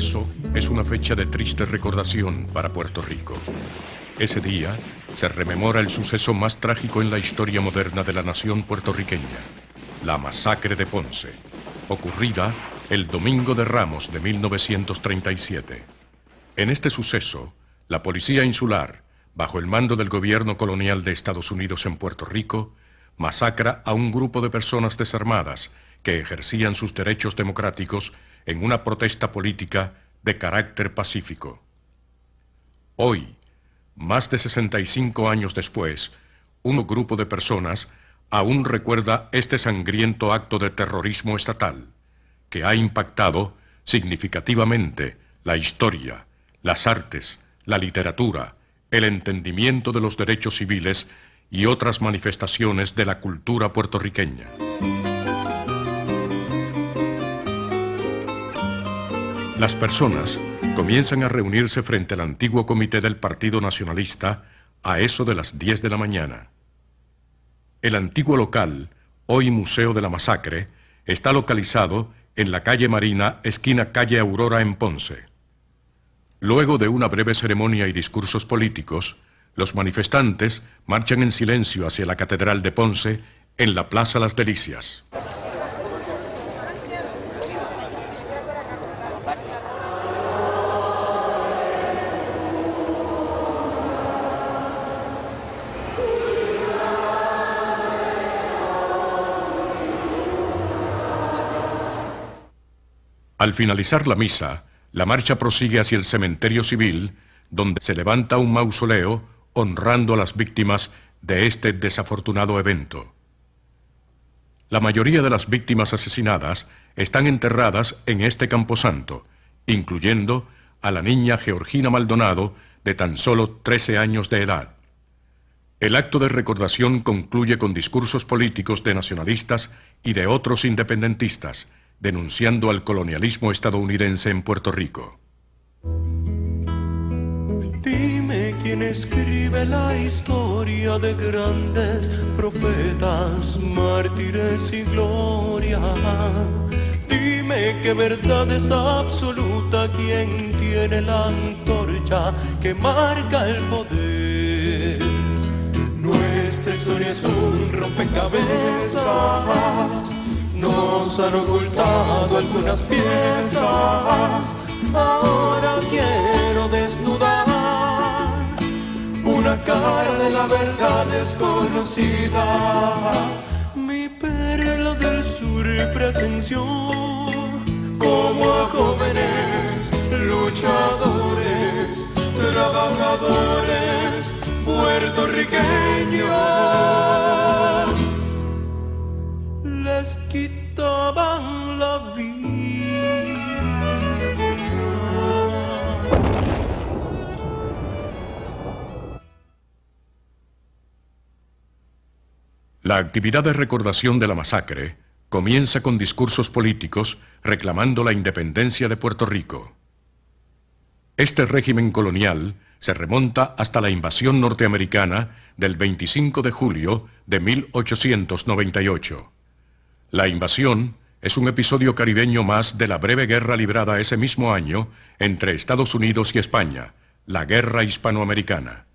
marzo es una fecha de triste recordación para Puerto Rico. Ese día se rememora el suceso más trágico en la historia moderna de la nación puertorriqueña, la masacre de Ponce, ocurrida el Domingo de Ramos de 1937. En este suceso, la Policía Insular, bajo el mando del gobierno colonial de Estados Unidos en Puerto Rico, masacra a un grupo de personas desarmadas que ejercían sus derechos democráticos en una protesta política de carácter pacífico. Hoy, más de 65 años después, un grupo de personas aún recuerda este sangriento acto de terrorismo estatal que ha impactado significativamente la historia, las artes, la literatura, el entendimiento de los derechos civiles y otras manifestaciones de la cultura puertorriqueña. Las personas comienzan a reunirse frente al antiguo comité del Partido Nacionalista a eso de las 10 de la mañana. El antiguo local, hoy Museo de la Masacre, está localizado en la calle Marina, esquina calle Aurora en Ponce. Luego de una breve ceremonia y discursos políticos, los manifestantes marchan en silencio hacia la Catedral de Ponce en la Plaza Las Delicias. Al finalizar la misa, la marcha prosigue hacia el cementerio civil, donde se levanta un mausoleo honrando a las víctimas de este desafortunado evento. La mayoría de las víctimas asesinadas están enterradas en este camposanto, incluyendo a la niña Georgina Maldonado, de tan solo 13 años de edad. El acto de recordación concluye con discursos políticos de nacionalistas y de otros independentistas, denunciando al colonialismo estadounidense en Puerto Rico. Dime quién escribe la historia de grandes profetas, mártires y gloria. Dime qué verdad es absoluta, quién tiene la antorcha que marca el poder. Nuestra historia es un rompecabezas, nos han ocultado algunas piezas. Ahora quiero desnudar una cara de la verdad desconocida. Mi perla del sur presenció como a jóvenes luchadores, trabajadores puertorriqueños les quitaban la vida. La actividad de recordación de la masacre comienza con discursos políticos reclamando la independencia de Puerto Rico. Este régimen colonial se remonta hasta la invasión norteamericana del 25 de julio de 1898. La invasión es un episodio caribeño más de la breve guerra librada ese mismo año entre Estados Unidos y España, la Guerra Hispanoamericana.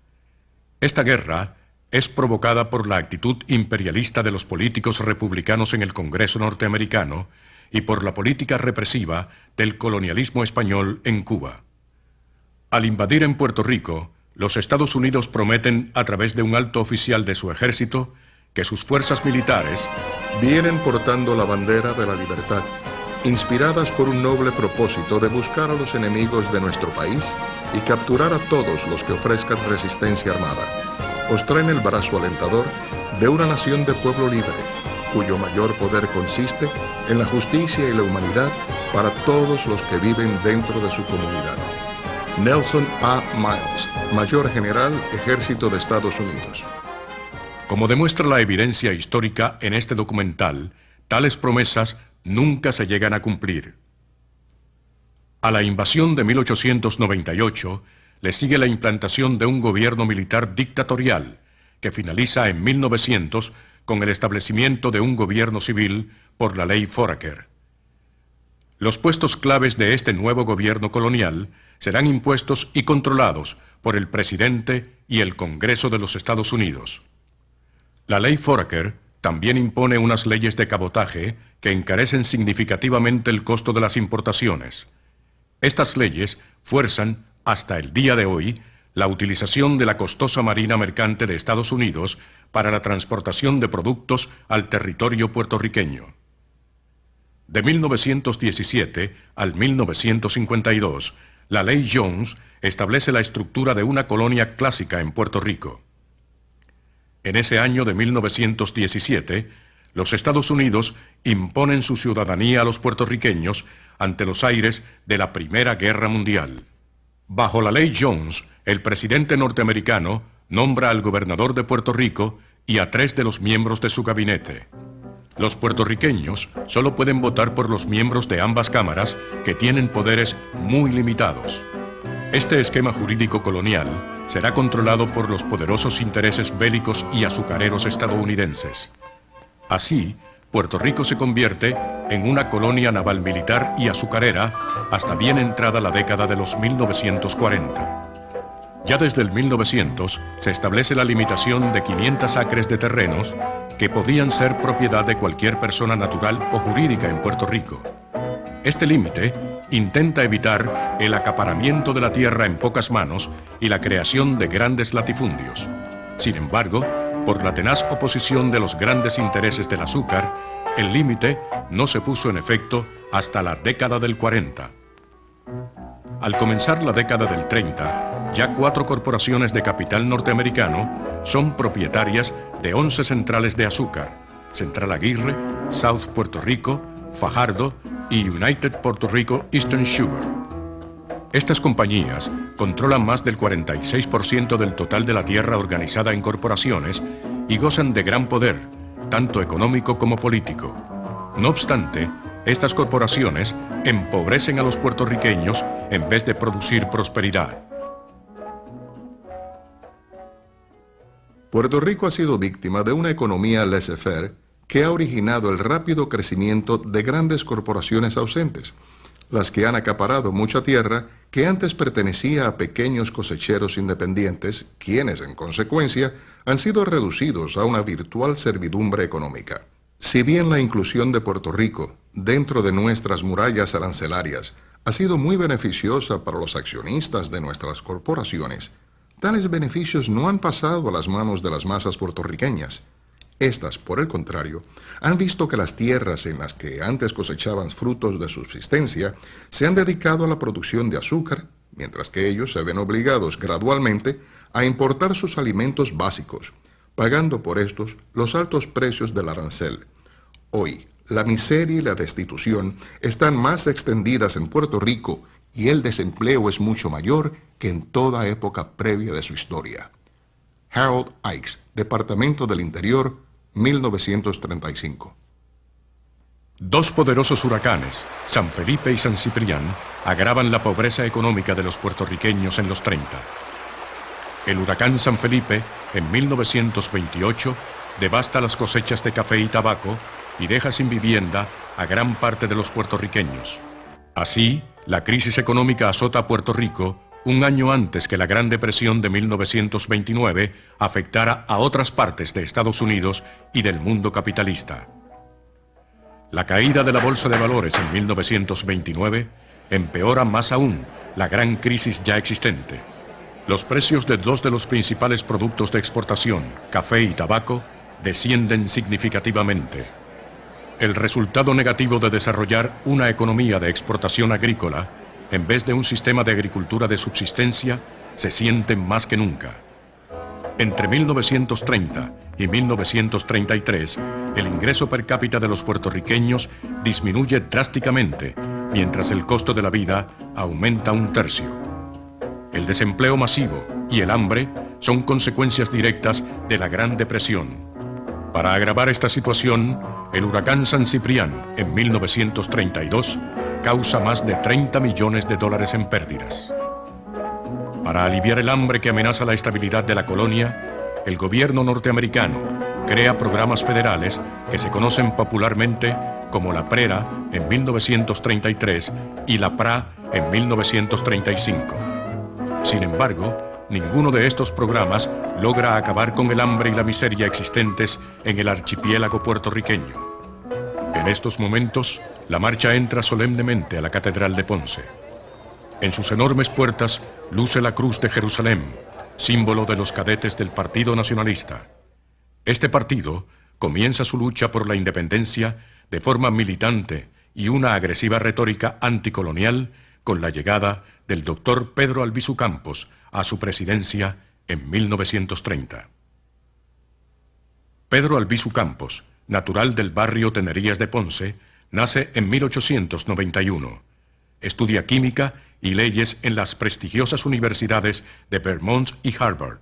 Esta guerra es provocada por la actitud imperialista de los políticos republicanos en el Congreso norteamericano y por la política represiva del colonialismo español en Cuba. Al invadir en Puerto Rico, los Estados Unidos prometen a través de un alto oficial de su ejército que sus fuerzas militares vienen portando la bandera de la libertad, inspiradas por un noble propósito de buscar a los enemigos de nuestro país y capturar a todos los que ofrezcan resistencia armada. Os traen el brazo alentador de una nación de pueblo libre, cuyo mayor poder consiste en la justicia y la humanidad para todos los que viven dentro de su comunidad. Nelson A. Miles, Mayor General, Ejército de Estados Unidos. Como demuestra la evidencia histórica en este documental, tales promesas nunca se llegan a cumplir. A la invasión de 1898 le sigue la implantación de un gobierno militar dictatorial que finaliza en 1900 con el establecimiento de un gobierno civil por la ley Foraker. Los puestos claves de este nuevo gobierno colonial serán impuestos y controlados por el presidente y el Congreso de los Estados Unidos. La ley Foraker también impone unas leyes de cabotaje que encarecen significativamente el costo de las importaciones. Estas leyes fuerzan, hasta el día de hoy, la utilización de la costosa Marina Mercante de Estados Unidos para la transportación de productos al territorio puertorriqueño. De 1917 al 1952, la Ley Jones establece la estructura de una colonia clásica en Puerto Rico. En ese año de 1917, los Estados Unidos imponen su ciudadanía a los puertorriqueños ante los aires de la Primera Guerra Mundial. Bajo la Ley Jones, el presidente norteamericano nombra al gobernador de Puerto Rico y a 3 de los miembros de su gabinete. Los puertorriqueños solo pueden votar por los miembros de ambas cámaras, que tienen poderes muy limitados. Este esquema jurídico colonial será controlado por los poderosos intereses bélicos y azucareros estadounidenses. Así, Puerto Rico se convierte en una colonia naval militar y azucarera hasta bien entrada la década de los 1940. Ya desde el 1900 se establece la limitación de 500 acres de terrenos que podían ser propiedad de cualquier persona natural o jurídica en Puerto Rico. Este límite intenta evitar el acaparamiento de la tierra en pocas manos y la creación de grandes latifundios. Sin embargo, por la tenaz oposición de los grandes intereses del azúcar, el límite no se puso en efecto hasta la década del 40. Al comenzar la década del 30, ya 4 corporaciones de capital norteamericano son propietarias de 11 centrales de azúcar: Central Aguirre, South Puerto Rico, Fajardo y United Puerto Rico Eastern Sugar. Estas compañías controlan más del 46% del total de la tierra organizada en corporaciones y gozan de gran poder, tanto económico como político. No obstante, estas corporaciones empobrecen a los puertorriqueños en vez de producir prosperidad. Puerto Rico ha sido víctima de una economía laissez-faire que ha originado el rápido crecimiento de grandes corporaciones ausentes, las que han acaparado mucha tierra que antes pertenecía a pequeños cosecheros independientes, quienes, en consecuencia, han sido reducidos a una virtual servidumbre económica. Si bien la inclusión de Puerto Rico dentro de nuestras murallas arancelarias ha sido muy beneficiosa para los accionistas de nuestras corporaciones, tales beneficios no han pasado a las manos de las masas puertorriqueñas. Estas, por el contrario, han visto que las tierras en las que antes cosechaban frutos de subsistencia se han dedicado a la producción de azúcar, mientras que ellos se ven obligados gradualmente a importar sus alimentos básicos, pagando por estos los altos precios del arancel. Hoy, la miseria y la destitución están más extendidas en Puerto Rico y el desempleo es mucho mayor que en toda época previa de su historia. Harold Ickes, Departamento del Interior, 1935. 2 poderosos huracanes, San Felipe y San Ciprián, agravan la pobreza económica de los puertorriqueños en los 30. El huracán San Felipe, en 1928, devasta las cosechas de café y tabaco y deja sin vivienda a gran parte de los puertorriqueños. Así, la crisis económica azota a Puerto Rico un año antes que la Gran Depresión de 1929 afectara a otras partes de Estados Unidos y del mundo capitalista. La caída de la Bolsa de Valores en 1929 empeora más aún la gran crisis ya existente. Los precios de 2 de los principales productos de exportación, café y tabaco, descienden significativamente. El resultado negativo de desarrollar una economía de exportación agrícola en vez de un sistema de agricultura de subsistencia, se siente más que nunca. Entre 1930 y 1933, el ingreso per cápita de los puertorriqueños disminuye drásticamente, mientras el costo de la vida aumenta 1/3. El desempleo masivo y el hambre son consecuencias directas de la Gran Depresión. Para agravar esta situación, el huracán San Ciprián, en 1932, causa más de $30 millones en pérdidas. Para aliviar el hambre que amenaza la estabilidad de la colonia, el gobierno norteamericano crea programas federales que se conocen popularmente como la Prera en 1933 y la PRA en 1935. Sin embargo, ninguno de estos programas logra acabar con el hambre y la miseria existentes en el archipiélago puertorriqueño. En estos momentos, la marcha entra solemnemente a la Catedral de Ponce. En sus enormes puertas luce la Cruz de Jerusalén, símbolo de los cadetes del Partido Nacionalista. Este partido comienza su lucha por la independencia de forma militante y una agresiva retórica anticolonial con la llegada del doctor Pedro Albizu Campos a su presidencia en 1930. Pedro Albizu Campos, natural del barrio Tenerías de Ponce, nace en 1891. Estudia química y leyes en las prestigiosas universidades de Vermont y Harvard.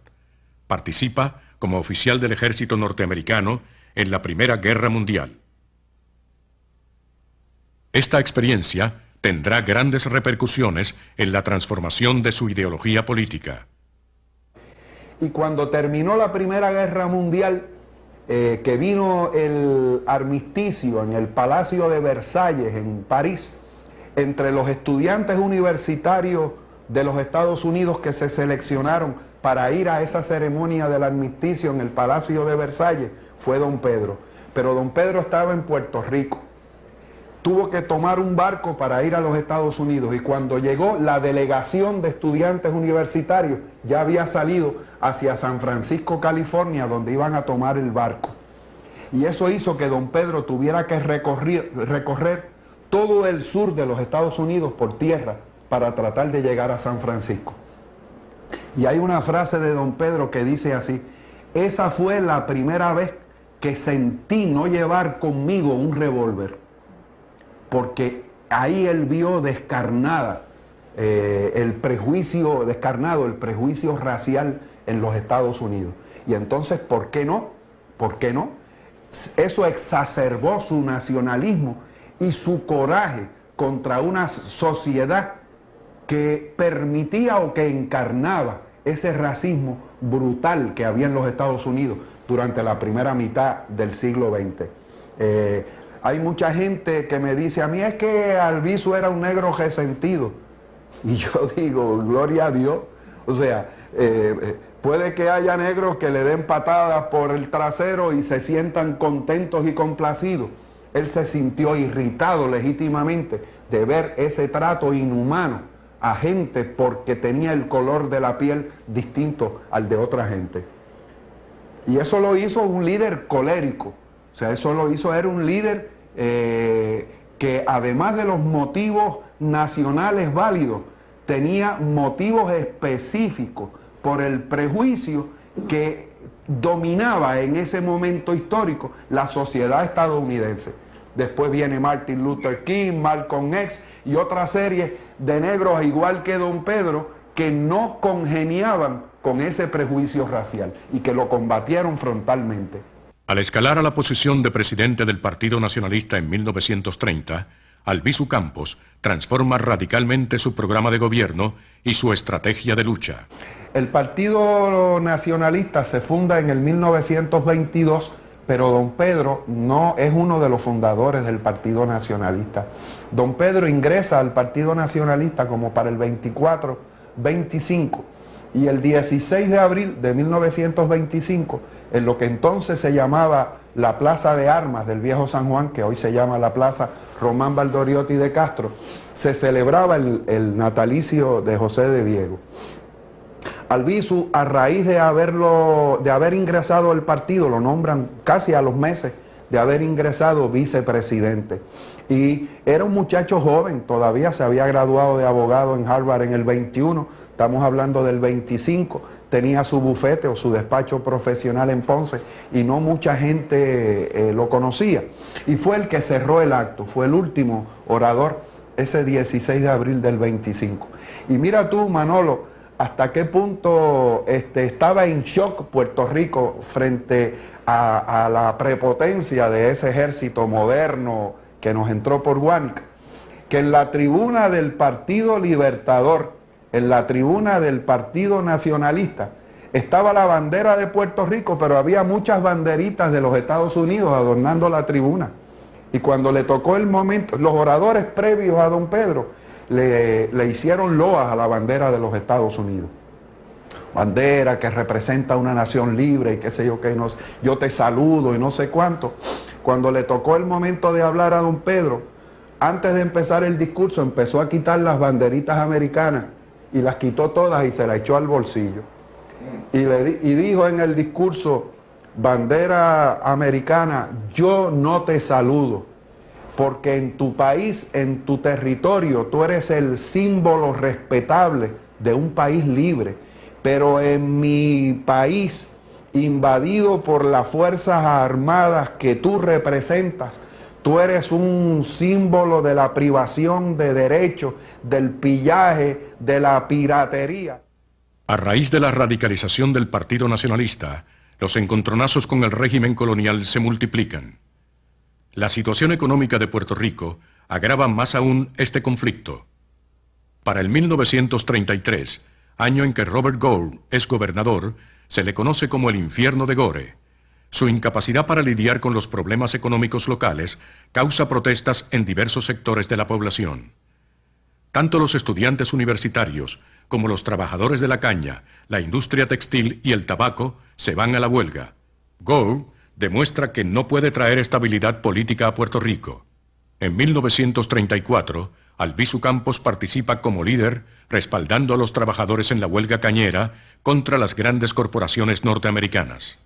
Participa como oficial del ejército norteamericano en la Primera Guerra Mundial. Esta experiencia tendrá grandes repercusiones en la transformación de su ideología política. Y cuando terminó la Primera Guerra Mundial, que vino el armisticio en el Palacio de Versalles, en París, entre los estudiantes universitarios de los Estados Unidos que se seleccionaron para ir a esa ceremonia del armisticio en el Palacio de Versalles, fue don Pedro. Pero don Pedro estaba en Puerto Rico. Tuvo que tomar un barco para ir a los Estados Unidos, y cuando llegó, la delegación de estudiantes universitarios ya había salido hacia San Francisco, California, donde iban a tomar el barco. Y eso hizo que don Pedro tuviera que recorrer todo el sur de los Estados Unidos por tierra para tratar de llegar a San Francisco. Y hay una frase de don Pedro que dice así: esa fue la primera vez que sentí no llevar conmigo un revólver, porque ahí él vio descarnado el prejuicio racial en los Estados Unidos. Y entonces, ¿por qué no? ¿Por qué no? Eso exacerbó su nacionalismo y su coraje contra una sociedad que permitía o que encarnaba ese racismo brutal que había en los Estados Unidos durante la primera mitad del siglo XX. Hay mucha gente que me dice, a mí es que Albizu era un negro resentido. Y yo digo, gloria a Dios. O sea, puede que haya negros que le den patadas por el trasero y se sientan contentos y complacidos. Él se sintió irritado legítimamente de ver ese trato inhumano a gente porque tenía el color de la piel distinto al de otra gente. Y eso lo hizo un líder colérico. O sea, eso lo hizo, era un líder que además de los motivos nacionales válidos, tenía motivos específicos por el prejuicio que dominaba en ese momento histórico la sociedad estadounidense. Después viene Martin Luther King, Malcolm X y otra serie de negros, igual que don Pedro, que no congeniaban con ese prejuicio racial y que lo combatieron frontalmente. Al escalar a la posición de presidente del Partido Nacionalista en 1930, Albizu Campos transforma radicalmente su programa de gobierno y su estrategia de lucha. El Partido Nacionalista se funda en el 1922, pero don Pedro no es uno de los fundadores del Partido Nacionalista. Don Pedro ingresa al Partido Nacionalista como para el 24-25, y el 16 de abril de 1925, en lo que entonces se llamaba la Plaza de Armas del Viejo San Juan, que hoy se llama la Plaza Román Valdoriotti de Castro, se celebraba el natalicio de José de Diego. Albizu, a raíz de haber ingresado al partido, lo nombran casi a los meses de haber ingresado vicepresidente. Y era un muchacho joven, todavía se había graduado de abogado en Harvard en el 21, estamos hablando del 25, tenía su bufete o su despacho profesional en Ponce y no mucha gente lo conocía. Y fue el que cerró el acto, fue el último orador ese 16 de abril del 25. Y mira tú, Manolo, hasta qué punto estaba en shock Puerto Rico frente a la prepotencia de ese ejército moderno que nos entró por Guánica, que en la tribuna del Partido Libertador, en la tribuna del Partido Nacionalista, estaba la bandera de Puerto Rico, pero había muchas banderitas de los Estados Unidos adornando la tribuna. Y cuando le tocó el momento, los oradores previos a don Pedro le hicieron loas a la bandera de los Estados Unidos. Bandera que representa una nación libre y qué sé yo qué, no, yo te saludo y no sé cuánto. Cuando le tocó el momento de hablar a don Pedro, antes de empezar el discurso empezó a quitar las banderitas americanas y las quitó todas y se las echó al bolsillo. Y dijo en el discurso: bandera americana, yo no te saludo, porque en tu país, en tu territorio, tú eres el símbolo respetable de un país libre. Pero en mi país, invadido por las Fuerzas Armadas que tú representas, tú eres un símbolo de la privación de derechos, del pillaje, de la piratería. A raíz de la radicalización del Partido Nacionalista, los encontronazos con el régimen colonial se multiplican. La situación económica de Puerto Rico agrava más aún este conflicto. Para el 1933, año en que Robert Gore es gobernador, se le conoce como el infierno de Gore. Su incapacidad para lidiar con los problemas económicos locales causa protestas en diversos sectores de la población. Tanto los estudiantes universitarios como los trabajadores de la caña, la industria textil y el tabaco se van a la huelga. Gore demuestra que no puede traer estabilidad política a Puerto Rico. En 1934, Albizu Campos participa como líder, respaldando a los trabajadores en la huelga cañera contra las grandes corporaciones norteamericanas.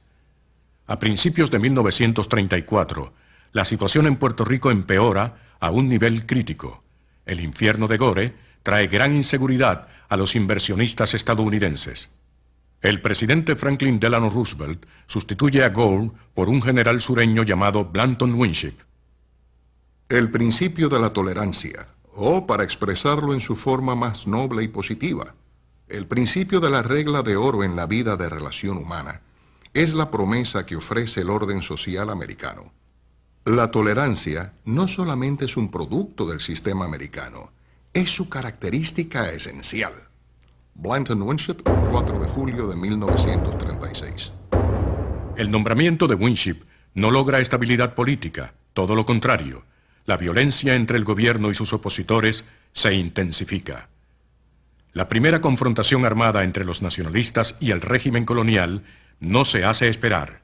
A principios de 1934, la situación en Puerto Rico empeora a un nivel crítico. El infierno de Gore trae gran inseguridad a los inversionistas estadounidenses. El presidente Franklin Delano Roosevelt sustituye a Gore por un general sureño llamado Blanton Winship. El principio de la tolerancia, o para expresarlo en su forma más noble y positiva, el principio de la regla de oro en la vida de relación humana, es la promesa que ofrece el orden social americano. La tolerancia no solamente es un producto del sistema americano, es su característica esencial. Blanton Winship, 4 de julio de 1936. El nombramiento de Winship no logra estabilidad política, todo lo contrario. La violencia entre el gobierno y sus opositores se intensifica. La primera confrontación armada entre los nacionalistas y el régimen colonial no se hace esperar.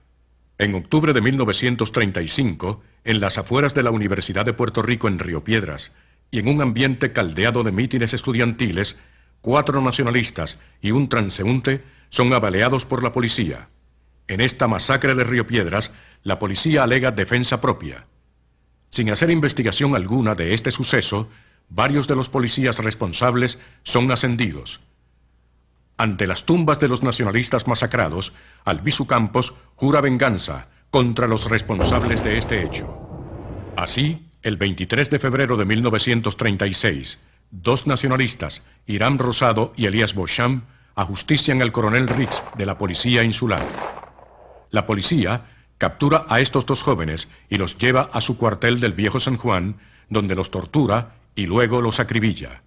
En octubre de 1935, en las afueras de la Universidad de Puerto Rico en Río Piedras, y en un ambiente caldeado de mítines estudiantiles, 4 nacionalistas y un transeúnte son apaleados por la policía. En esta masacre de Río Piedras, la policía alega defensa propia. Sin hacer investigación alguna de este suceso, varios de los policías responsables son ascendidos. Ante las tumbas de los nacionalistas masacrados, Albizu Campos jura venganza contra los responsables de este hecho. Así, el 23 de febrero de 1936, 2 nacionalistas, Hiram Rosado y Elías Beauchamp, ajustician al coronel Riggs de la Policía Insular. La policía captura a estos 2 jóvenes y los lleva a su cuartel del Viejo San Juan, donde los tortura y luego los acribilla.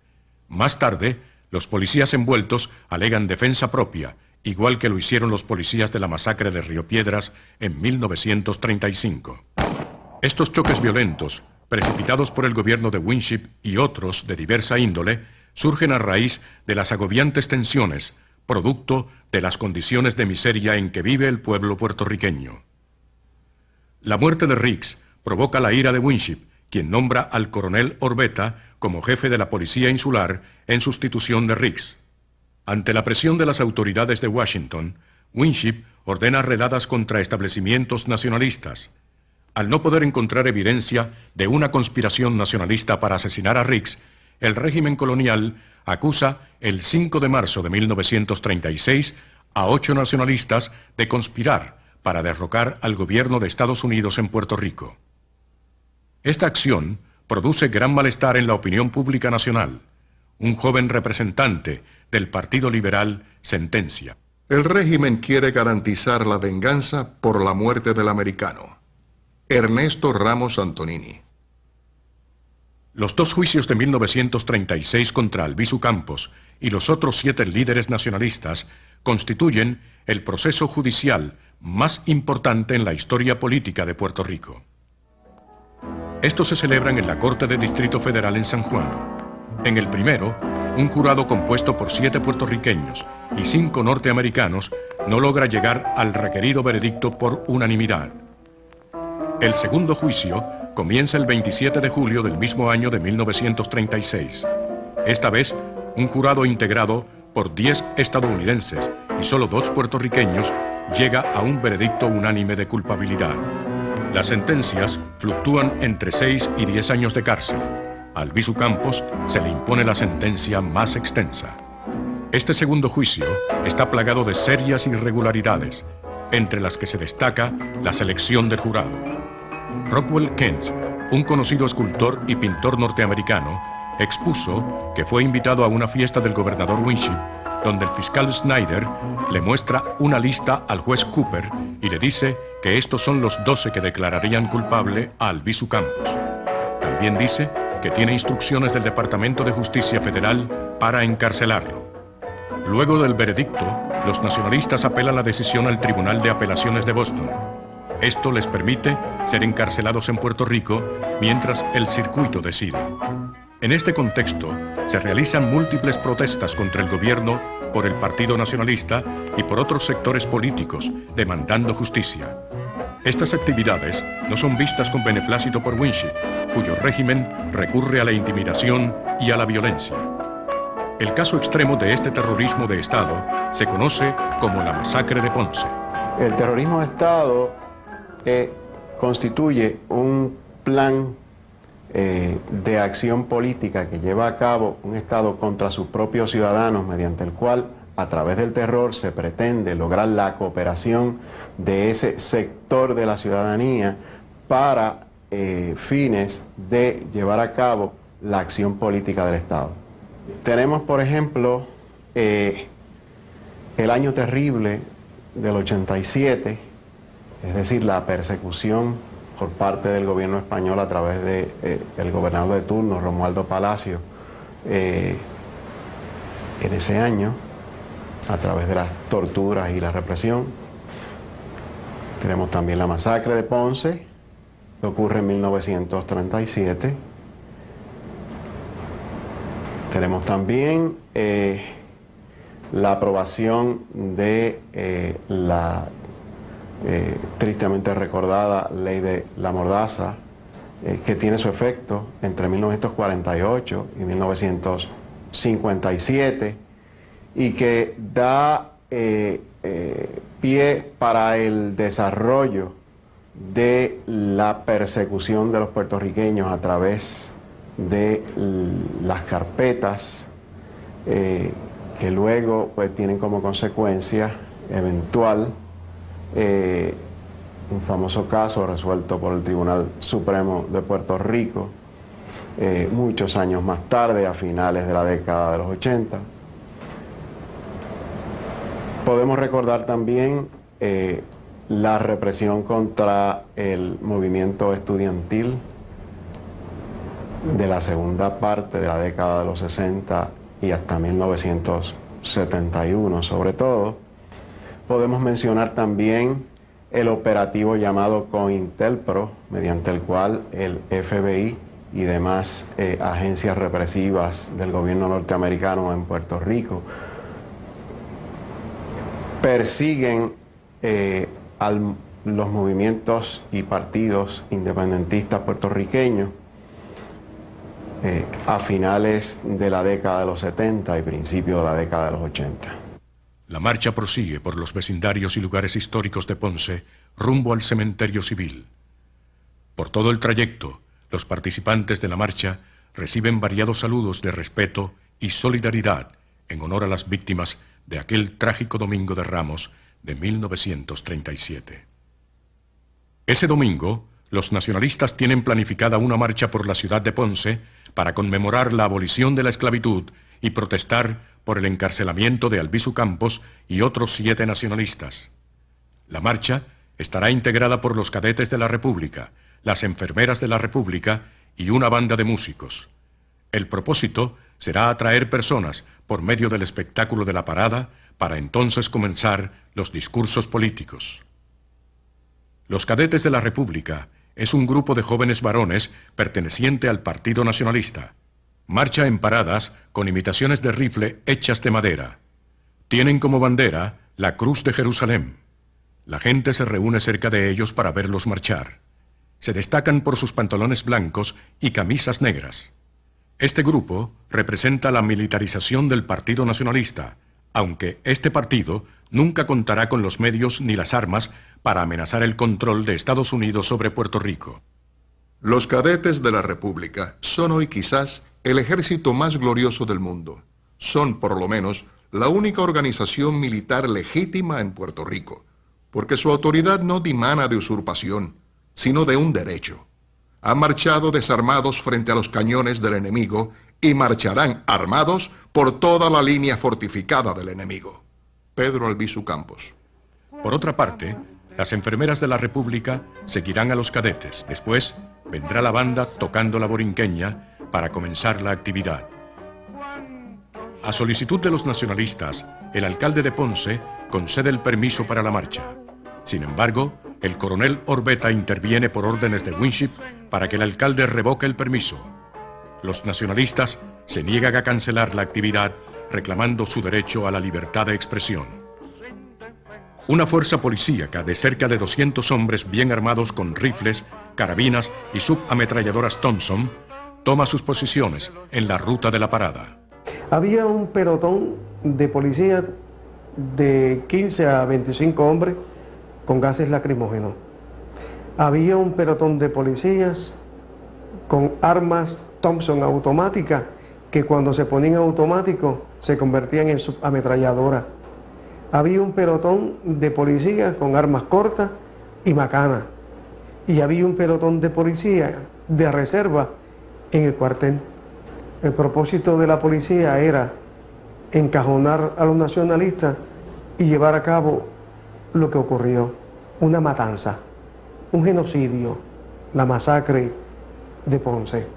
Más tarde, los policías envueltos alegan defensa propia, igual que lo hicieron los policías de la masacre de Río Piedras en 1935. Estos choques violentos, precipitados por el gobierno de Winship y otros de diversa índole, surgen a raíz de las agobiantes tensiones, producto de las condiciones de miseria en que vive el pueblo puertorriqueño. La muerte de Riggs provoca la ira de Winship, quien nombra al coronel Orbeta como jefe de la Policía Insular en sustitución de Riggs. Ante la presión de las autoridades de Washington, Winship ordena redadas contra establecimientos nacionalistas. Al no poder encontrar evidencia de una conspiración nacionalista para asesinar a Riggs, el régimen colonial acusa el 5 de marzo de 1936 a 8 nacionalistas de conspirar para derrocar al gobierno de Estados Unidos en Puerto Rico. Esta acción produce gran malestar en la opinión pública nacional. Un joven representante del Partido Liberal sentencia: El régimen quiere garantizar la venganza por la muerte del americano. Ernesto Ramos Antonini. Los 2 juicios de 1936 contra Albizu Campos y los otros 7 líderes nacionalistas constituyen el proceso judicial más importante en la historia política de Puerto Rico. Estos se celebran en la Corte de Distrito Federal en San Juan. En el primero, un jurado compuesto por 7 puertorriqueños y 5 norteamericanos no logra llegar al requerido veredicto por unanimidad. El segundo juicio comienza el 27 de julio del mismo año de 1936. Esta vez, un jurado integrado por 10 estadounidenses y solo 2 puertorriqueños llega a un veredicto unánime de culpabilidad. Las sentencias fluctúan entre 6 y 10 años de cárcel. A Albizu Campos se le impone la sentencia más extensa. Este segundo juicio está plagado de serias irregularidades, entre las que se destaca la selección del jurado. Rockwell Kent, un conocido escultor y pintor norteamericano, expuso que fue invitado a una fiesta del gobernador Winship, donde el fiscal Snyder le muestra una lista al juez Cooper y le dice que estos son los 12 que declararían culpable a Albizu Campos. También dice que tiene instrucciones del Departamento de Justicia Federal para encarcelarlo. Luego del veredicto, los nacionalistas apelan la decisión al Tribunal de Apelaciones de Boston. Esto les permite ser encarcelados en Puerto Rico mientras el circuito decide. En este contexto, se realizan múltiples protestas contra el gobierno por el Partido Nacionalista y por otros sectores políticos demandando justicia. Estas actividades no son vistas con beneplácito por Winship, cuyo régimen recurre a la intimidación y a la violencia. El caso extremo de este terrorismo de Estado se conoce como la masacre de Ponce. El terrorismo de Estado constituye un plan de acción política que lleva a cabo un Estado contra sus propios ciudadanos, mediante el cual, a través del terror, se pretende lograr la cooperación de ese sector de la ciudadanía para fines de llevar a cabo la acción política del Estado. Tenemos, por ejemplo, el año terrible del 87, es decir, la persecución por parte del gobierno español a través del gobernador de turno, Romualdo Palacio, en ese año, a través de las torturas y la represión. Tenemos también la masacre de Ponce, que ocurre en 1937. Tenemos también la aprobación de la tristemente recordada ley de la Mordaza, que tiene su efecto entre 1948 y 1957 y que da pie para el desarrollo de la persecución de los puertorriqueños a través de las carpetas que luego pues tienen como consecuencia eventual un famoso caso resuelto por el Tribunal Supremo de Puerto Rico muchos años más tarde, a finales de la década de los 80. Podemos recordar también la represión contra el movimiento estudiantil de la segunda parte de la década de los 60 y hasta 1971 sobre todo. Podemos mencionar también el operativo llamado COINTELPRO, mediante el cual el FBI y demás agencias represivas del gobierno norteamericano en Puerto Rico persiguen los movimientos y partidos independentistas puertorriqueños a finales de la década de los 70 y principios de la década de los 80. La marcha prosigue por los vecindarios y lugares históricos de Ponce rumbo al cementerio civil. Por todo el trayecto, los participantes de la marcha reciben variados saludos de respeto y solidaridad en honor a las víctimas de aquel trágico Domingo de Ramos de 1937. Ese domingo, los nacionalistas tienen planificada una marcha por la ciudad de Ponce para conmemorar la abolición de la esclavitud y protestar por el encarcelamiento de Albizu Campos y otros 7 nacionalistas. La marcha estará integrada por los cadetes de la República, las enfermeras de la República y una banda de músicos. El propósito será atraer personas por medio del espectáculo de la parada para entonces comenzar los discursos políticos. Los cadetes de la República, Es un grupo de jóvenes varones perteneciente al Partido Nacionalista. Marcha en paradas con imitaciones de rifle hechas de madera. Tienen como bandera la Cruz de Jerusalén. La gente se reúne cerca de ellos para verlos marchar. Se destacan por sus pantalones blancos y camisas negras. Este grupo representa la militarización del Partido Nacionalista, aunque este partido nunca contará con los medios ni las armas para amenazar el control de Estados Unidos sobre Puerto Rico. Los cadetes de la República son hoy quizás el ejército más glorioso del mundo. Son, por lo menos, la única organización militar legítima en Puerto Rico, porque su autoridad no dimana de usurpación, sino de un derecho. Han marchado desarmados frente a los cañones del enemigo y marcharán armados por toda la línea fortificada del enemigo. Pedro Albizu Campos. Por otra parte, las enfermeras de la República seguirán a los cadetes. Después vendrá la banda tocando la borinqueña para comenzar la actividad. A solicitud de los nacionalistas, el alcalde de Ponce concede el permiso para la marcha. Sin embargo, el coronel Orbeta interviene por órdenes de Winship para que el alcalde revoque el permiso. Los nacionalistas se niegan a cancelar la actividad, reclamando su derecho a la libertad de expresión. Una fuerza policíaca de cerca de 200 hombres bien armados con rifles, carabinas y subametralladoras Thompson toma sus posiciones en la ruta de la parada. Había un pelotón de policías de 15 a 25 hombres con gases lacrimógenos. Había un pelotón de policías con armas Thompson automáticas que cuando se ponían automáticos se convertían en subametralladoras. Había un pelotón de policías con armas cortas y macanas. Y había un pelotón de policías de reserva en el cuartel. El propósito de la policía era encajonar a los nacionalistas y llevar a cabo lo que ocurrió, una matanza, un genocidio, la masacre de Ponce.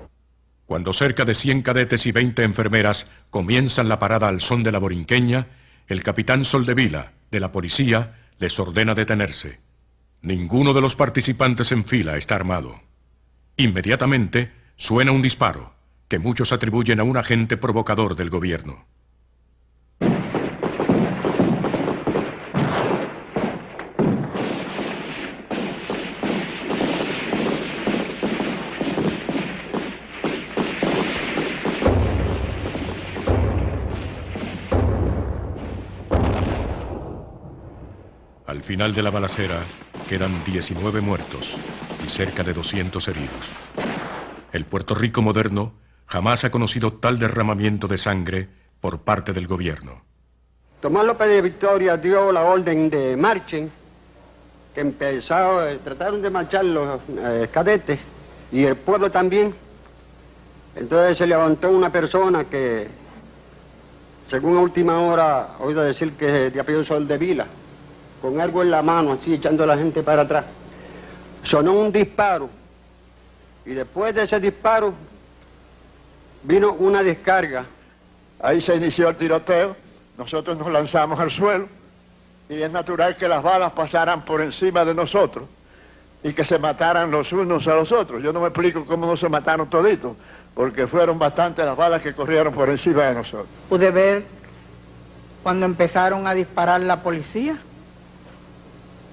Cuando cerca de 100 cadetes y 20 enfermeras comienzan la parada al son de la borinqueña, el capitán Soldevila, de la policía, les ordena detenerse. Ninguno de los participantes en fila está armado. Inmediatamente suena un disparo, que muchos atribuyen a un agente provocador del gobierno. Al final de la balacera quedan 19 muertos y cerca de 200 heridos. El Puerto Rico moderno jamás ha conocido tal derramamiento de sangre por parte del gobierno. Tomás López de Victoria dio la orden de marchen, que trataron de marchar los cadetes y el pueblo también. Entonces se levantó una persona que, según a última hora, he oído decir que es de apellido Soldevila, con algo en la mano, así echando a la gente para atrás. Sonó un disparo y después de ese disparo vino una descarga. Ahí se inició el tiroteo, nosotros nos lanzamos al suelo y es natural que las balas pasaran por encima de nosotros y que se mataran los unos a los otros. Yo no me explico cómo no se mataron toditos, porque fueron bastantes las balas que corrieron por encima de nosotros. Pude ver cuando empezaron a disparar la policía,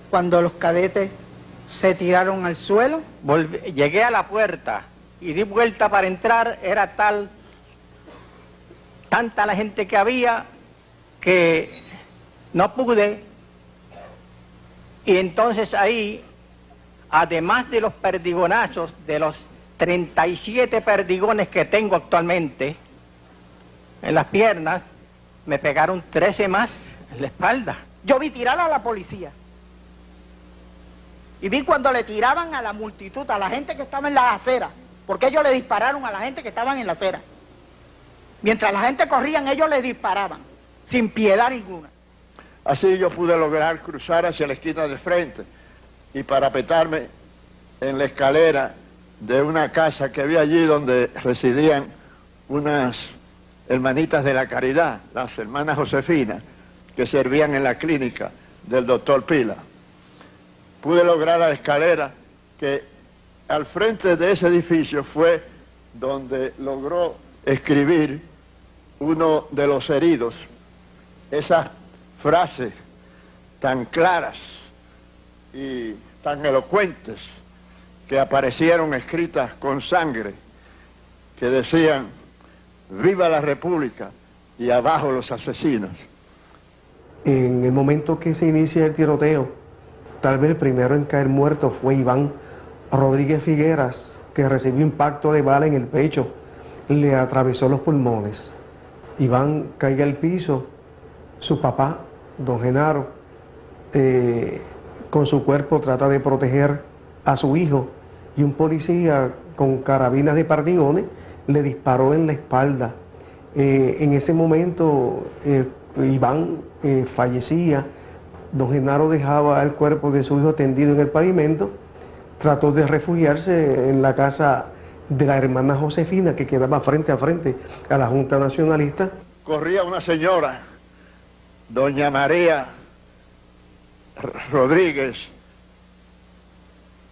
cuando los cadetes se tiraron al suelo. Llegué a la puerta y di vuelta para entrar. Era tanta la gente que había que no pude. Y entonces ahí, además de los perdigonazos, de los 37 perdigones que tengo actualmente en las piernas, me pegaron 13 más en la espalda. Yo vi tirar a la policía. Y vi cuando le tiraban a la multitud, a la gente que estaba en la acera, porque ellos le dispararon a la gente que estaban en la acera. Mientras la gente corrían, ellos le disparaban, sin piedad ninguna. Así yo pude lograr cruzar hacia la esquina de frente y parapetarme en la escalera de una casa que había allí donde residían unas hermanitas de la caridad, las hermanas Josefina, que servían en la clínica del doctor Pila. Pude lograr la escalera que al frente de ese edificio fue donde logró escribir uno de los heridos esas frases tan claras y tan elocuentes que aparecieron escritas con sangre, que decían: viva la República y abajo los asesinos. En el momento que se inicia el tiroteo, tal vez el primero en caer muerto fue Iván Rodríguez Figueras, que recibió impacto de bala en el pecho, le atravesó los pulmones. Iván cae al piso, su papá, don Genaro, con su cuerpo trata de proteger a su hijo, y un policía con carabinas de perdigones le disparó en la espalda. En ese momento Iván fallecía, don Genaro dejaba el cuerpo de su hijo tendido en el pavimento, trató de refugiarse en la casa de la hermana Josefina, que quedaba frente a frente a la Junta Nacionalista. Corría una señora, doña María Rodríguez,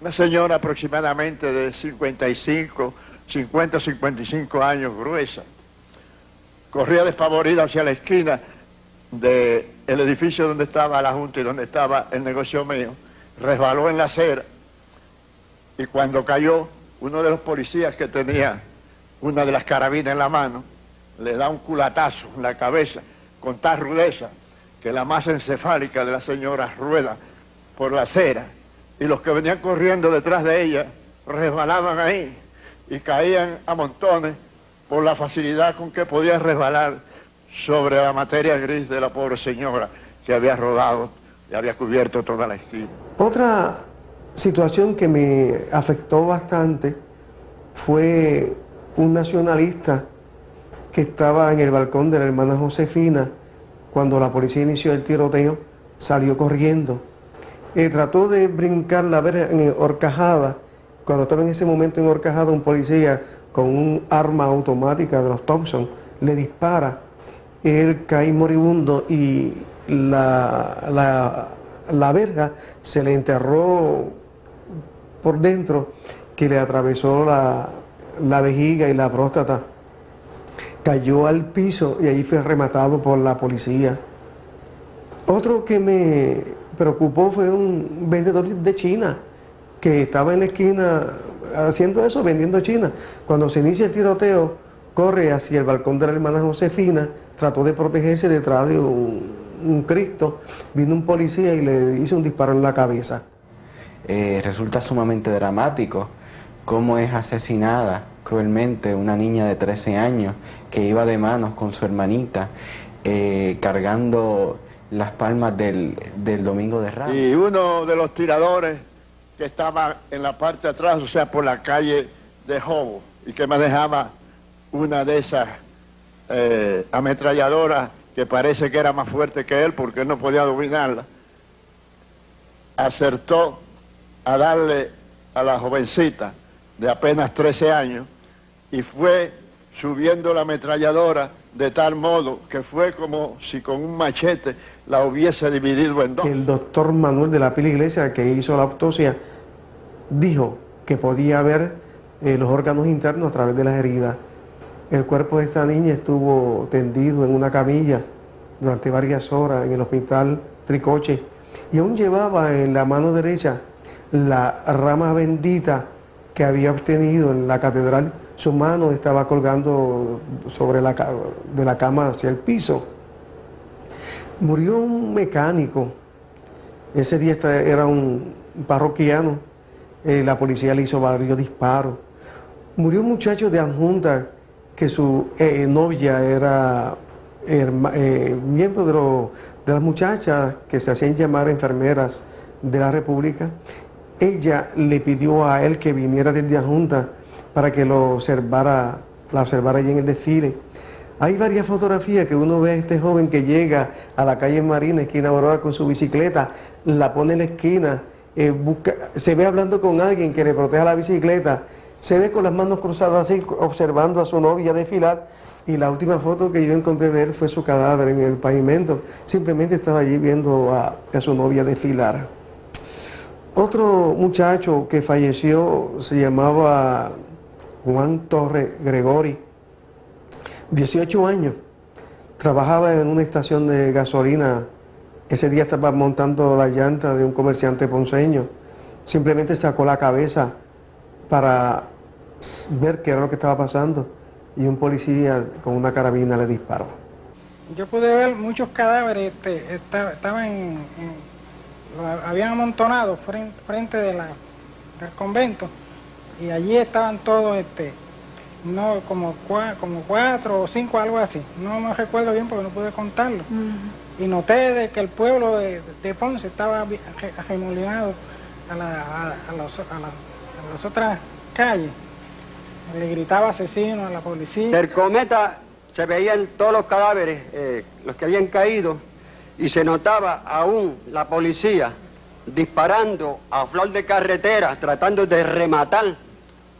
una señora aproximadamente de 50 o 55 años, gruesa. Corría despavorida hacia la esquina del edificio donde estaba la Junta y donde estaba el negocio mío, resbaló en la acera, y cuando cayó, uno de los policías que tenía una de las carabinas en la mano le da un culatazo en la cabeza con tal rudeza que la masa encefálica de la señora rueda por la acera, y los que venían corriendo detrás de ella resbalaban ahí y caían a montones por la facilidad con que podían resbalar sobre la materia gris de la pobre señora que había rodado y había cubierto toda la esquina. Otra situación que me afectó bastante fue un nacionalista que estaba en el balcón de la hermana Josefina cuando la policía inició el tiroteo, salió corriendo. Trató de brincar la verja en horcajada. Cuando estaba en ese momento en horcajada, un policía con un arma automática de los Thompson le dispara. Él cae moribundo y la verja se le enterró por dentro, que le atravesó la vejiga y la próstata. Cayó al piso y ahí fue rematado por la policía. Otro que me preocupó fue un vendedor de China que estaba en la esquina haciendo eso, vendiendo China. Cuando se inicia el tiroteo, corre hacia el balcón de la hermana Josefina, trató de protegerse detrás de un Cristo, vino un policía y le hizo un disparo en la cabeza. Resulta sumamente dramático cómo es asesinada cruelmente una niña de 13 años que iba de manos con su hermanita cargando las palmas del Domingo de Ramos. Y uno de los tiradores que estaba en la parte de atrás, o sea, por la calle de Jobo, y que manejaba una de esas ametralladoras que parece que era más fuerte que él porque él no podía dominarla, acertó a darle a la jovencita de apenas 13 años y fue subiendo la ametralladora de tal modo que fue como si con un machete la hubiese dividido en dos. El doctor Manuel de la Pila Iglesia, que hizo la autopsia, dijo que podía ver los órganos internos a través de las heridas. El cuerpo de esta niña estuvo tendido en una camilla durante varias horas en el hospital Tricoche y aún llevaba en la mano derecha la rama bendita que había obtenido en la catedral. Su mano estaba colgando de la cama hacia el piso. Murió un mecánico. Ese día era un parroquiano. La policía le hizo varios disparos. Murió un muchacho de adjunta que su novia era miembro de las muchachas que se hacían llamar enfermeras de la República. Ella le pidió a él que viniera desde adjunta para que la observara allí en el desfile. Hay varias fotografías que uno ve a este joven que llega a la calle Marina, esquina Aurora, con su bicicleta, la pone en la esquina, se ve hablando con alguien que le proteja la bicicleta, se ve con las manos cruzadas así, observando a su novia desfilar, y la última foto que yo encontré de él fue su cadáver en el pavimento. Simplemente estaba allí viendo a su novia desfilar. Otro muchacho que falleció se llamaba Juan Torres Gregori, 18 años, trabajaba en una estación de gasolina. Ese día estaba montando la llanta de un comerciante ponceño. Simplemente sacó la cabeza para ver qué era lo que estaba pasando y un policía con una carabina le disparó. Yo pude ver muchos cadáveres, habían amontonado frente del convento y allí estaban todos, no, como 4 o 5, algo así. No me recuerdo bien porque no pude contarlo. Y noté de que el pueblo de Ponce estaba arremolinado a las otras calles. Le gritaba asesino a la policía. Del cometa se veían todos los cadáveres, los que habían caído, y se notaba aún la policía disparando a flor de carretera, tratando de rematar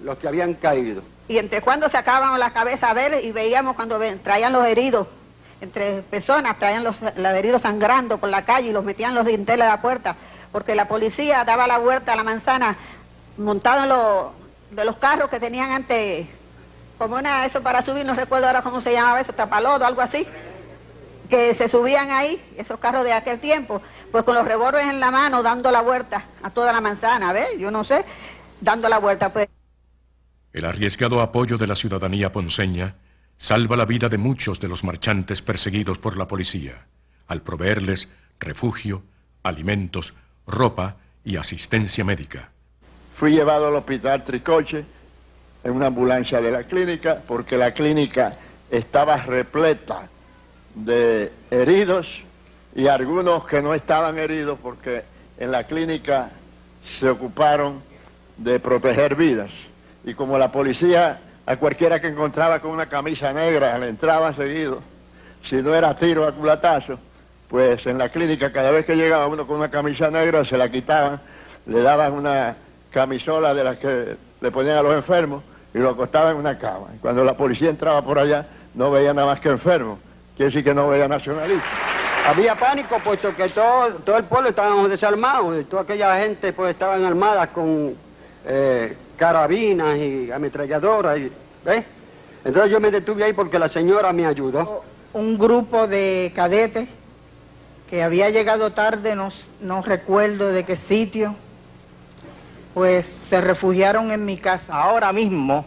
los que habían caído. Y entre cuando sacaban la cabeza a ver y veíamos cuando traían los heridos, entre personas traían los heridos sangrando por la calle y los metían en los dinteles de la puerta, porque la policía daba la vuelta a la manzana montado en de los carros que tenían antes, como eso para subir, no recuerdo ahora cómo se llamaba eso, tapalodo, algo así, que se subían ahí, esos carros de aquel tiempo, pues con los revólveres en la mano dando la vuelta a toda la manzana, ¿ves? Yo no sé, dando la vuelta, pues. El arriesgado apoyo de la ciudadanía ponceña salva la vida de muchos de los marchantes perseguidos por la policía, al proveerles refugio, alimentos, ropa y asistencia médica. Fui llevado al hospital Tricoche en una ambulancia de la clínica porque la clínica estaba repleta de heridos y algunos que no estaban heridos porque en la clínica se ocuparon de proteger vidas. Y como la policía a cualquiera que encontraba con una camisa negra le entraba seguido, si no era tiro a culatazo, pues en la clínica cada vez que llegaba uno con una camisa negra se la quitaban, le daban una camisola de las que le ponían a los enfermos y lo acostaban en una cama. Y cuando la policía entraba por allá no veía nada más que enfermos, quiere decir que no veía nacionalistas. Había pánico puesto que todo el pueblo estábamos desarmados, y toda aquella gente pues estaban armadas con carabinas y ametralladoras, ¿ves? Entonces yo me detuve ahí porque la señora me ayudó. Un grupo de cadetes que había llegado tarde, no recuerdo de qué sitio, pues se refugiaron en mi casa. Ahora mismo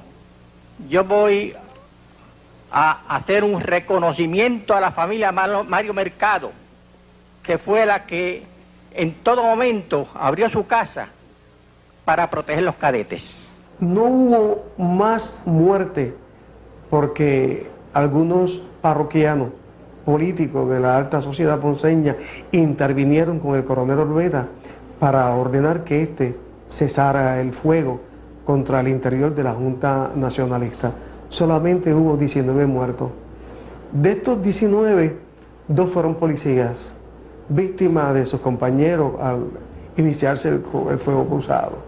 yo voy a hacer un reconocimiento a la familia Mario Mercado, que fue la que en todo momento abrió su casa para proteger los cadetes. No hubo más muerte porque algunos parroquianos políticos de la alta sociedad ponceña intervinieron con el coronel Orbeta para ordenar que cesara el fuego contra el interior de la Junta Nacionalista. Solamente hubo 19 muertos. De estos 19, 2 fueron policías, víctimas de sus compañeros al iniciarse el fuego cruzado.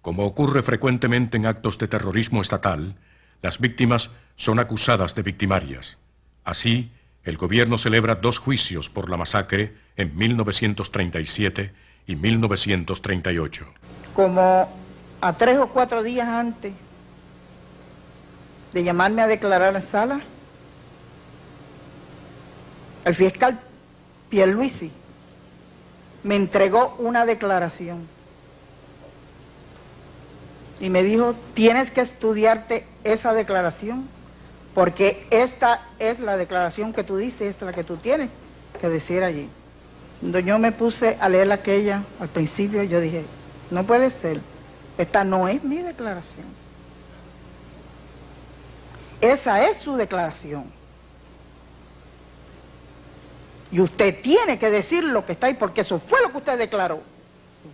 Como ocurre frecuentemente en actos de terrorismo estatal, las víctimas son acusadas de victimarias. Así, el gobierno celebra 2 juicios por la masacre en 1937 y 1938. Como a 3 o 4 días antes de llamarme a declarar en sala, el fiscal Pierluisi me entregó una declaración y me dijo: tienes que estudiarte esa declaración porque esta es la declaración que tú dices, esta es la que tú tienes que decir allí. Cuando yo me puse a leer aquella, al principio yo dije, no puede ser, esta no es mi declaración. Esa es su declaración. Y usted tiene que decir lo que está ahí, porque eso fue lo que usted declaró.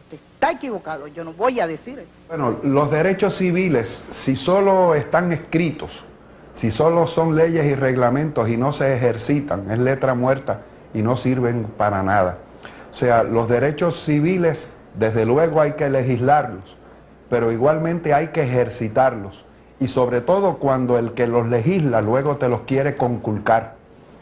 Usted está equivocado, yo no voy a decir eso. Bueno, los derechos civiles, si solo están escritos, si solo son leyes y reglamentos y no se ejercitan, es letra muerta y no sirven para nada. O sea, los derechos civiles, desde luego hay que legislarlos, pero igualmente hay que ejercitarlos. Y sobre todo cuando el que los legisla luego te los quiere conculcar.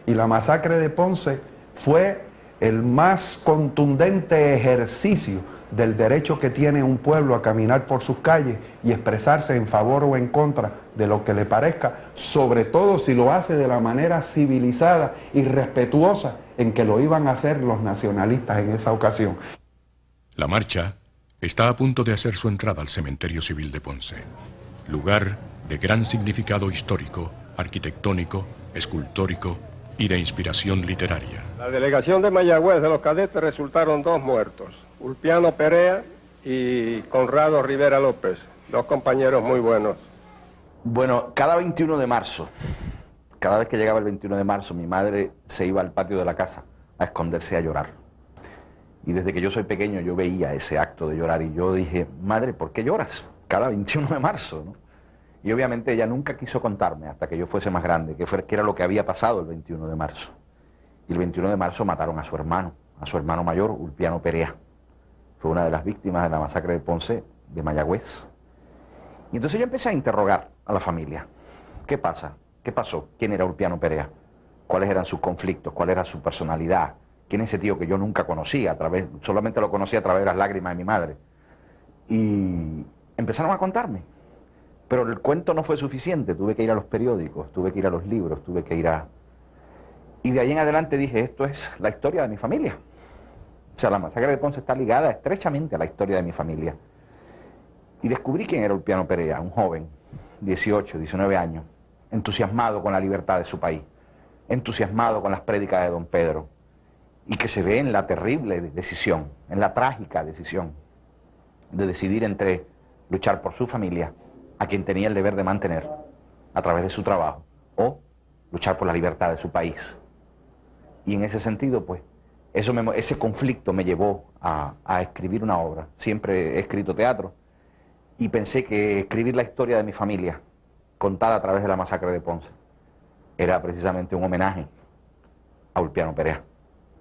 Y la masacre de Ponce fue el más contundente ejercicio del derecho que tiene un pueblo a caminar por sus calles y expresarse en favor o en contra de lo que le parezca, sobre todo si lo hace de la manera civilizada y respetuosa en que lo iban a hacer los nacionalistas en esa ocasión. La marcha está a punto de hacer su entrada al Cementerio Civil de Ponce, lugar de gran significado histórico, arquitectónico, escultórico y de inspiración literaria. La delegación de Mayagüez de los cadetes resultaron 2 muertos, Ulpiano Perea y Conrado Rivera López, 2 compañeros muy buenos. Bueno, cada 21 de marzo, cada vez que llegaba el 21 de marzo, mi madre se iba al patio de la casa a esconderse a llorar. Y desde que yo soy pequeño yo veía ese acto de llorar y yo dije, madre, ¿por qué lloras? Cada 21 de marzo, ¿no? Y obviamente ella nunca quiso contarme hasta que yo fuese más grande, que era lo que había pasado el 21 de marzo. Y el 21 de marzo mataron a su hermano mayor, Ulpiano Perea. Fue una de las víctimas de la masacre de Ponce, de Mayagüez. Y entonces yo empecé a interrogar a la familia. ¿Qué pasa? ¿Qué pasó? ¿Quién era Ulpiano Perea? ¿Cuáles eran sus conflictos? ¿Cuál era su personalidad? ¿Quién es ese tío que yo nunca conocí? Solamente lo conocí a través de las lágrimas de mi madre. Y empezaron a contarme. Pero el cuento no fue suficiente, tuve que ir a los periódicos, tuve que ir a los libros, tuve que ir a... Y de ahí en adelante dije, esto es la historia de mi familia. O sea, la masacre de Ponce está ligada estrechamente a la historia de mi familia. Y descubrí quién era Ulpiano Perea, un joven, 18, 19 años, entusiasmado con la libertad de su país, entusiasmado con las prédicas de Don Pedro, y que se ve en la terrible decisión, en la trágica decisión, de decidir entre luchar por su familia, a quien tenía el deber de mantener a través de su trabajo, o luchar por la libertad de su país. Y en ese sentido, pues, ese conflicto me llevó a escribir una obra. Siempre he escrito teatro y pensé que escribir la historia de mi familia, contada a través de la masacre de Ponce, era precisamente un homenaje a Ulpiano Perea,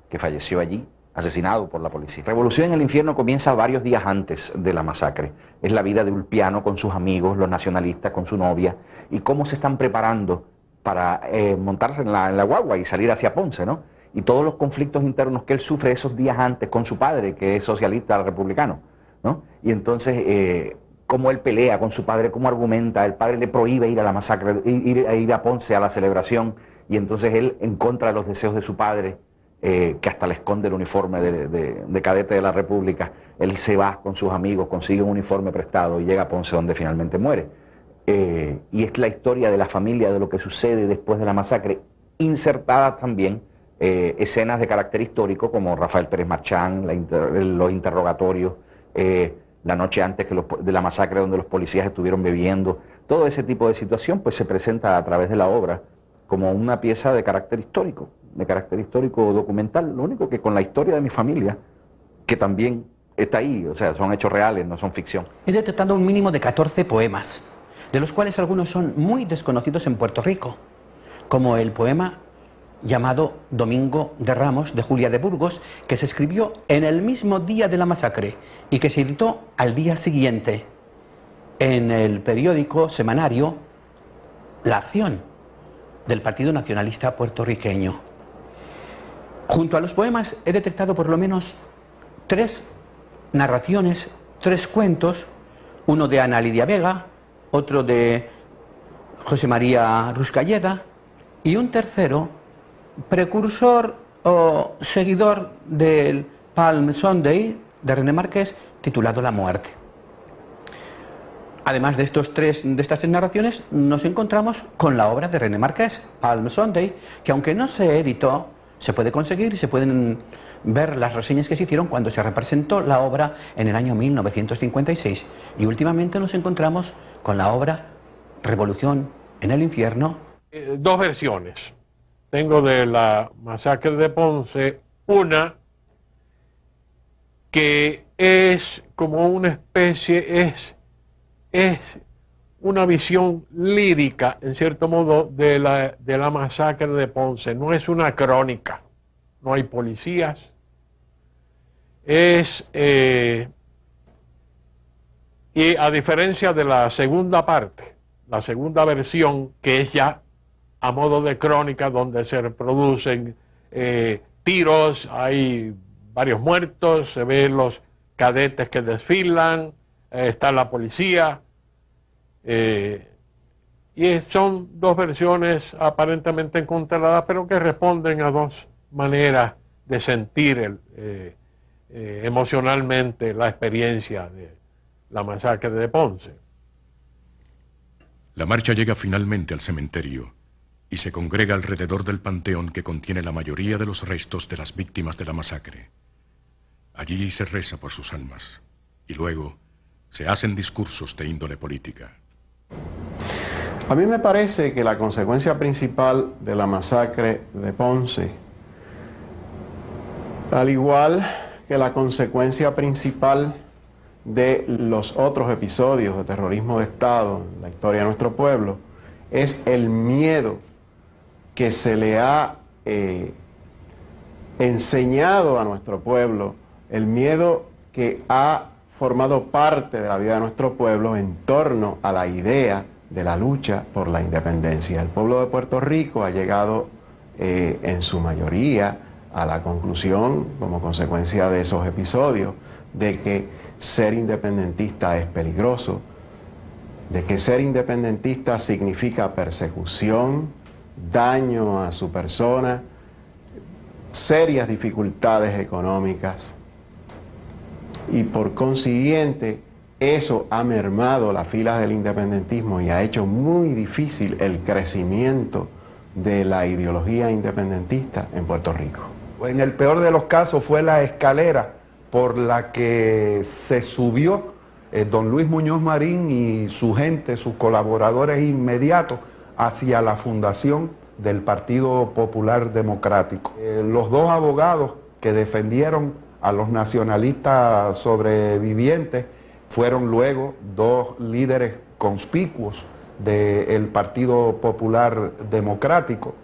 que falleció allí, asesinado por la policía. Revolución en el Infierno comienza varios días antes de la masacre. Es la vida de Ulpiano con sus amigos, los nacionalistas, con su novia, y cómo se están preparando para montarse en la guagua y salir hacia Ponce, ¿no? Y todos los conflictos internos que él sufre esos días antes con su padre, que es socialista republicano, ¿no? Y entonces, cómo él pelea con su padre, cómo argumenta, el padre le prohíbe ir a la masacre, ir a Ponce a la celebración, y entonces él, en contra de los deseos de su padre, que hasta le esconde el uniforme de cadete de la República, él se va con sus amigos, consigue un uniforme prestado y llega a Ponce, donde finalmente muere. Y es la historia de la familia, de lo que sucede después de la masacre, insertada también escenas de carácter histórico como Rafael Pérez Marchán, los interrogatorios, la noche antes de la masacre donde los policías estuvieron bebiendo. Todo ese tipo de situación pues se presenta a través de la obra como una pieza de carácter histórico documental, lo único que con la historia de mi familia, que también está ahí, o sea, son hechos reales, no son ficción. He detectado un mínimo de 14 poemas, de los cuales algunos son muy desconocidos en Puerto Rico, como el poema llamado Domingo de Ramos, de Julia de Burgos, que se escribió en el mismo día de la masacre y que se editó al día siguiente en el periódico semanario La Acción, del Partido Nacionalista Puertorriqueño. Junto a los poemas he detectado por lo menos 3 narraciones, 3 cuentos, uno de Ana Lidia Vega, otro de José María Ruscalleda y un tercero, precursor o seguidor del Palm Sunday de René Márquez, titulado La Muerte. Además de estas 3 narraciones, nos encontramos con la obra de René Márquez, Palm Sunday, que aunque no se editó, se puede conseguir y se pueden ver las reseñas que se hicieron cuando se representó la obra en el año 1956. Y últimamente nos encontramos con la obra Revolución en el Infierno. 2 versiones. Tengo de la masacre de Ponce una que es como una especie, es una visión lírica, en cierto modo, de la masacre de Ponce. No es una crónica, no hay policías. Y a diferencia de la segunda parte, la segunda versión, que es ya a modo de crónica, donde se reproducen tiros, hay varios muertos, se ven cadetes que desfilan, está la policía, y son dos versiones aparentemente encontradas, pero que responden a dos maneras de sentir emocionalmente la experiencia de la masacre de Ponce. La marcha llega finalmente al cementerio y se congrega alrededor del panteón que contiene la mayoría de los restos de las víctimas de la masacre. Allí se reza por sus almas y luego se hacen discursos de índole política. A mí me parece que la consecuencia principal de la masacre de Ponce, al igual que la consecuencia principal de los otros episodios de terrorismo de Estado en la historia de nuestro pueblo, es el miedo que se le ha enseñado a nuestro pueblo, el miedo que ha formado parte de la vida de nuestro pueblo en torno a la idea de la lucha por la independencia. El pueblo de Puerto Rico ha llegado en su mayoría a la conclusión, como consecuencia de esos episodios, de que ser independentista es peligroso, de que ser independentista significa persecución, daño a su persona, serias dificultades económicas, y por consiguiente eso ha mermado las filas del independentismo y ha hecho muy difícil el crecimiento de la ideología independentista en Puerto Rico. En el peor de los casos fue la escalera por la que se subió don Luis Muñoz Marín y su gente, sus colaboradores inmediatos, hacia la fundación del Partido Popular Democrático. Los dos abogados que defendieron a los nacionalistas sobrevivientes fueron luego dos líderes conspicuos del Partido Popular Democrático,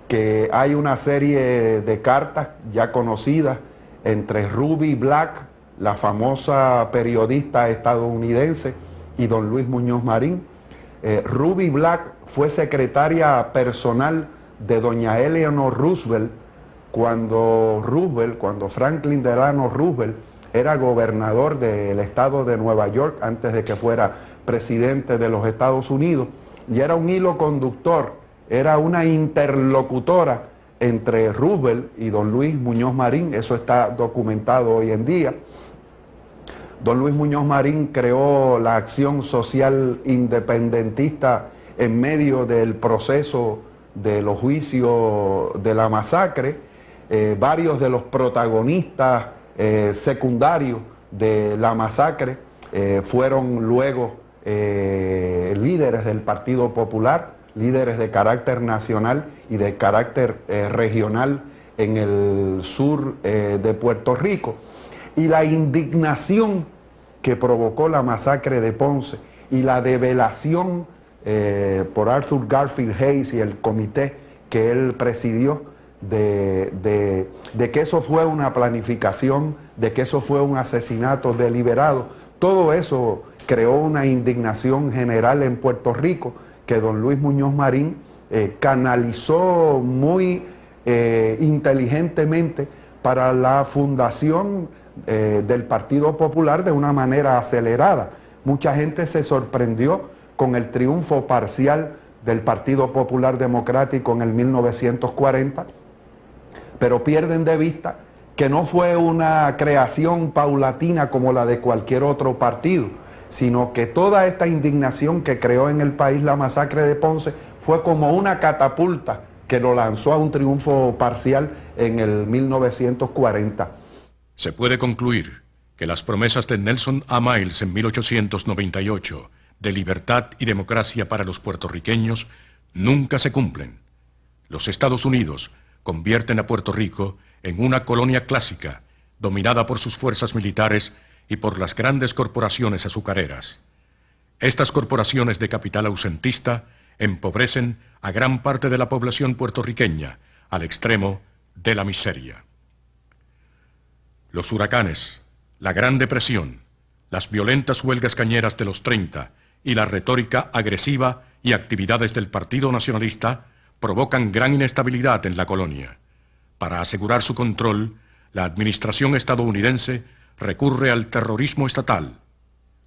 que hay una serie de cartas ya conocidas entre Ruby Black, la famosa periodista estadounidense, y don Luis Muñoz Marín. Ruby Black fue secretaria personal de doña Eleanor Roosevelt cuando Franklin Delano Roosevelt era gobernador del estado de Nueva York antes de que fuera presidente de los Estados Unidos, y era un hilo conductor, era una interlocutora entre Roosevelt y don Luis Muñoz Marín. Eso está documentado hoy en día. Don Luis Muñoz Marín creó la Acción Social Independentista en medio del proceso de los juicios de la masacre. Varios de los protagonistas secundarios de la masacre fueron luego líderes del Partido Popular, líderes de carácter nacional y de carácter regional en el sur de Puerto Rico. Y la indignación que provocó la masacre de Ponce y la develación por Arthur Garfield Hayes y el comité que él presidió de que eso fue una planificación, de que eso fue un asesinato deliberado, todo eso creó una indignación general en Puerto Rico que don Luis Muñoz Marín canalizó muy inteligentemente para la fundación del Partido Popular de una manera acelerada. Mucha gente se sorprendió con el triunfo parcial del Partido Popular Democrático en el 1940, pero pierden de vista que no fue una creación paulatina como la de cualquier otro partido, sino que toda esta indignación que creó en el país la masacre de Ponce fue como una catapulta que lo lanzó a un triunfo parcial en el 1940. Se puede concluir que las promesas de Nelson A. Miles en 1898 de libertad y democracia para los puertorriqueños nunca se cumplen. Los Estados Unidos convierten a Puerto Rico en una colonia clásica, dominada por sus fuerzas militares y por las grandes corporaciones azucareras. Estas corporaciones de capital ausentista empobrecen a gran parte de la población puertorriqueña al extremo de la miseria. Los huracanes, la Gran Depresión, las violentas huelgas cañeras de los 30 y la retórica agresiva y actividades del Partido Nacionalista provocan gran inestabilidad en la colonia. Para asegurar su control, la administración estadounidense recurre al terrorismo estatal.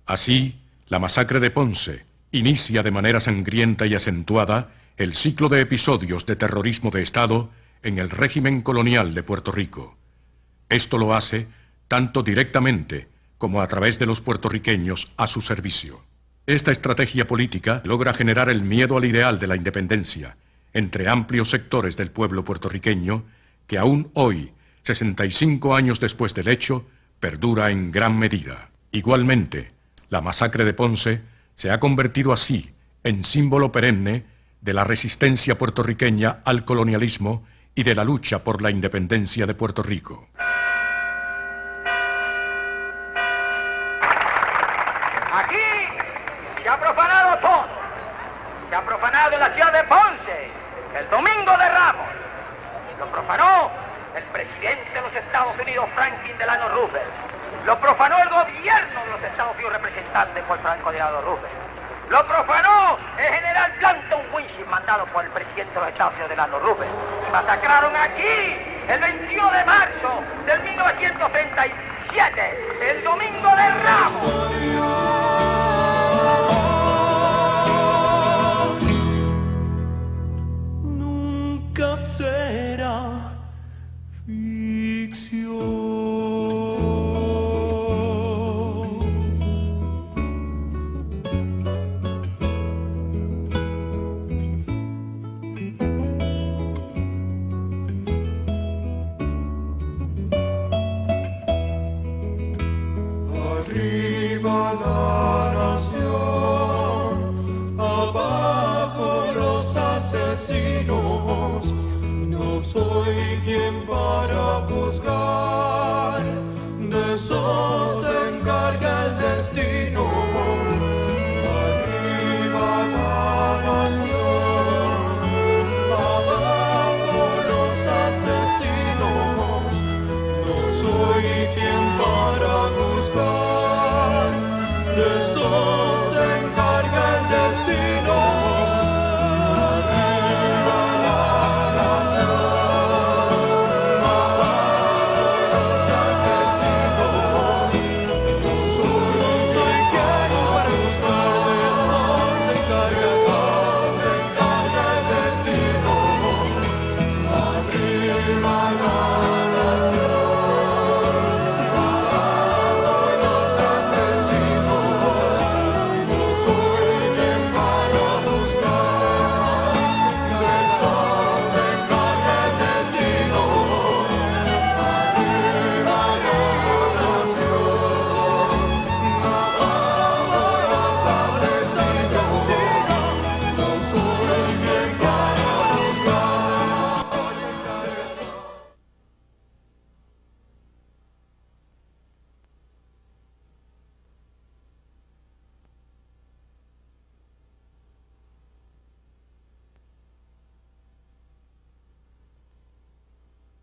Así, la masacre de Ponce inicia de manera sangrienta y acentuada el ciclo de episodios de terrorismo de Estado en el régimen colonial de Puerto Rico. Esto lo hace tanto directamente como a través de los puertorriqueños a su servicio. Esta estrategia política logra generar el miedo al ideal de la independencia entre amplios sectores del pueblo puertorriqueño que aún hoy, 65 años después del hecho, perdura en gran medida. Igualmente, la masacre de Ponce se ha convertido así en símbolo perenne de la resistencia puertorriqueña al colonialismo y de la lucha por la independencia de Puerto Rico. Aquí se ha profanado todo. Se ha profanado en la ciudad de Ponce el Domingo de Ramos. Lo profanó el presidente de los Estados Unidos, Franklin Delano Roosevelt. Lo profanó el gobierno de los Estados Unidos, representante por Franklin Delano Roosevelt. Lo profanó el general Clanton Winship, mandado por el presidente de los Estados Unidos, Delano Roosevelt. Y masacraron aquí el 21 de marzo del 1937, el Domingo de Ramos. Nunca será ficción. Arriba la nación, abajo los asesinos. No soy quien para juzgar, de eso se encarga el destino. Arriba la nación, abajo los asesinos. No soy quien para juzgar, de eso